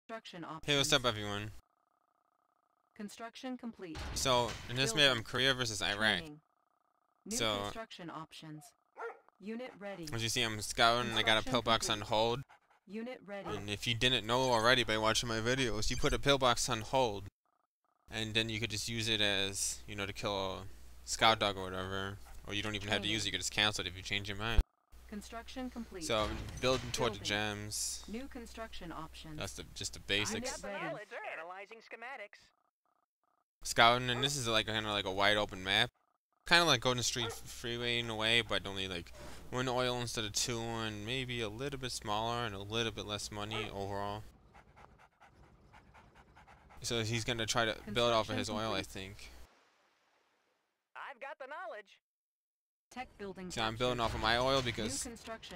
Construction options. Hey, what's up, everyone? Construction complete. So, in this map, I'm Korea versus Iraq. Training. New So, construction options. Unit ready. as you see, I'm scouting, I got a pillbox on hold. Unit ready. And if you didn't know already by watching my videos, you put a pillbox on hold. And then you could just use it as, you know, to kill a scout dog or whatever. Or you don't even have to use it, you could just cancel it if you change your mind. Construction complete. So, I'm building toward the gems. New construction options. That's just the basics. Analyzing schematics. Scouting, and this is like kind of like a wide open map. Kind of like Golden Street Freeway in a way, but only like one oil instead of two, and maybe a little bit smaller and a little bit less money overall. So he's gonna try to build off of his oil, I think. I've got the knowledge. Tech building. So I'm building off of my oil because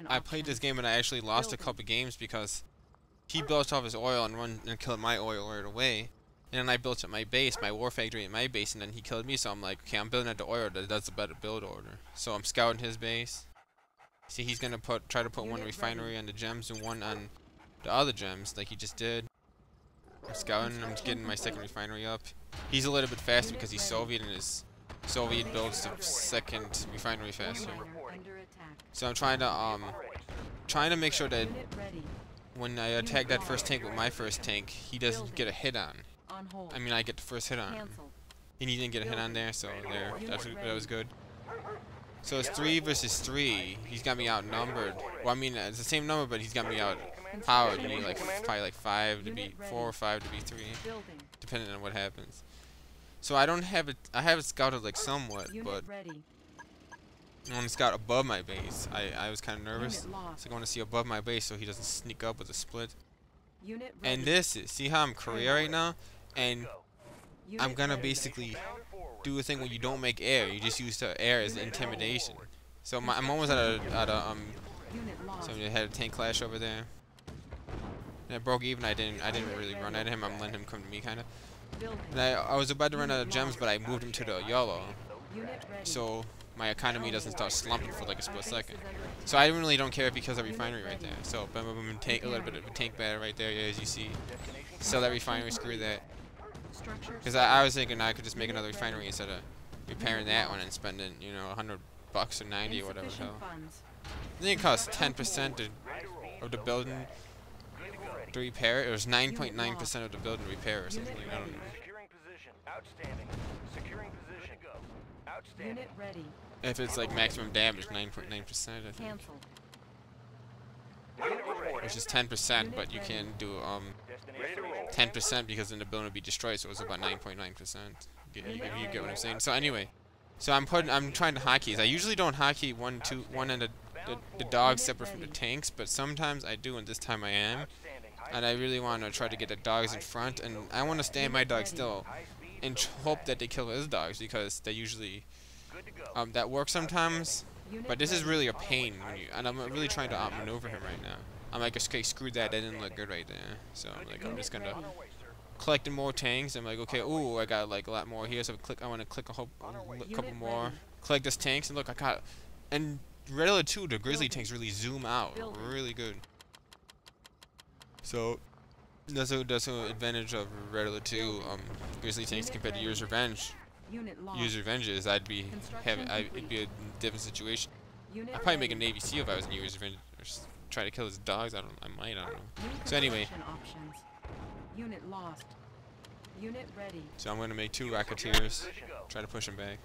I played this game and I actually lost a couple games because he built off his oil and killed my oil right away. And then I built up my base, my war factory at my base, and then he killed me. So I'm like, okay, I'm building at the oil that does the better build order. So I'm scouting his base. See, he's gonna try to put one refinery on the gems and one on the other gems, like he just did. I'm scouting. I'm getting my second refinery up. He's a little bit faster because he's Soviet, and his Soviet builds the second refinery faster. So I'm trying to make sure that when I attack that first tank with my first tank, he doesn't get a hit on. I mean, I get the first hit on him. And he didn't get a hit on there, so there. That was good. So it's 3 versus 3. He's got me outnumbered. Well, I mean, it's the same number, but he's got me outpowered. You need like probably like 5 to beat 4 or 5 to beat 3, depending on what happens. So I don't have it. I have it scouted like somewhat, but I want to scout above my base. I was kind of nervous, so I want to see above my base so he doesn't sneak up with a split. And this is, see how I'm Korea right now, and I'm gonna basically do a thing where you don't make air. You just use the air as intimidation. So I'm almost at a somebody had a tank clash over there. And I broke even. I didn't really run at him. I'm letting him come to me kind of. And I was about to run out of gems, but I moved him to the yellow, so my economy doesn't start slumping for like a split second. So I really don't care if he kills a refinery right there. So boom, boom, boom, take a little bit of a tank batter right there, as you see. Sell that refinery, screw that. Because I was thinking I could just make another refinery instead of repairing that one and spending, you know, $100 or 90 or whatever the hell. I think it costs 10% of the building to repair it. It was 9.9% of the building repair or something. I don't know. Securing position. Outstanding. Securing position. Outstanding. Unit ready. If it's like maximum damage, 9.9%, I think. Which is 10%, but you can do 10% because then the building would be destroyed, so it was about 9.9%. You get what I'm saying? So anyway, so I'm trying to hotkeys. I usually don't hotkey one end of the dogs separate from the tanks, but sometimes I do, and this time I am. And I really want to try to get the dogs in front, and I want to stand my dogs still and hope that they kill his dogs, because they usually that works sometimes. But this is really a pain and I'm really trying to outmaneuver him right now. I'm like, okay, screw that didn't look good right there. So I'm just gonna collecting more tanks. I'm like, okay, ooh, I got like a lot more here, so I want to click a couple more. Collect this tanks, and look, I got, and relative to the grizzly tanks really zoom out really good. So that's an advantage of relative to grizzly tanks compared to Year's Revenge. Year's Revenge is it'd be a different situation. I'd probably make a Navy SEAL if I was in Year's Revenge, or just try to kill his dogs. I don't know. So anyway. Unit lost. Unit ready. So I'm gonna make 2 Rocketeers, try to push him back.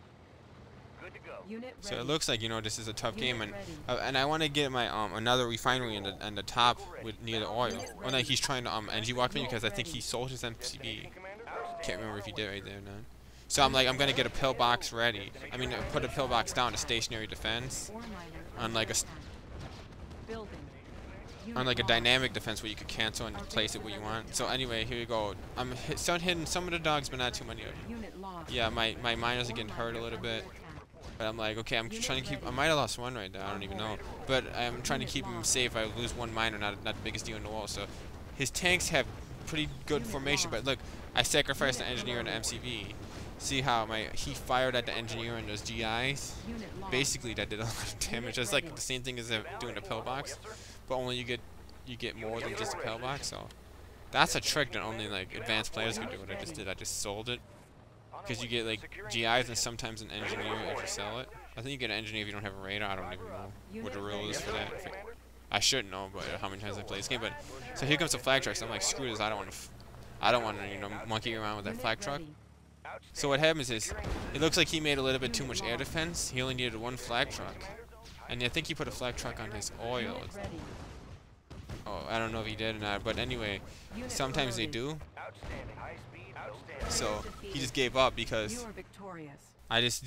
So it looks like, you know, this is a tough game, and I want to get my another refinery on the top near the oil. Well, no, he's trying to NG walk me because I think he sold his MCB. Can't remember if he did right there or not. So I'm like, I'm gonna get a pillbox ready. I mean, put a pillbox down, a stationary defense, on like a dynamic defense where you could cancel and place it where you want. So anyway, here you go. I'm starting hitting some of the dogs, but not too many of them. Yeah, my miners are getting hurt a little bit. But I'm like, okay, I'm trying to keep. I might have lost one right now. I don't even know. But I'm trying to keep him safe. I lose one miner, not the biggest deal in the world. So his tanks have pretty good formation. But look, I sacrificed the engineer and the MCV. See how he fired at the engineer and those GIs? Basically, that did a lot of damage. It's like the same thing as doing a pillbox, but only you get more than just a pillbox. So That's a trick that only like advanced players can do. What I just did, I just sold it. Because you get like GIs and sometimes an engineer if you sell it. I think you get an engineer if you don't have a radar. I don't even know what the rule is for that. I should know, but how many times I play this game. But so here comes the flag truck. So I'm like, screw this. I don't want to, you know, monkey around with that flag truck. So what happens is, it looks like he made a little bit too much air defense. He only needed one flag truck, and I think he put a flag truck on his oil. Oh, I don't know if he did or not. But anyway, sometimes they do. So he just gave up because I just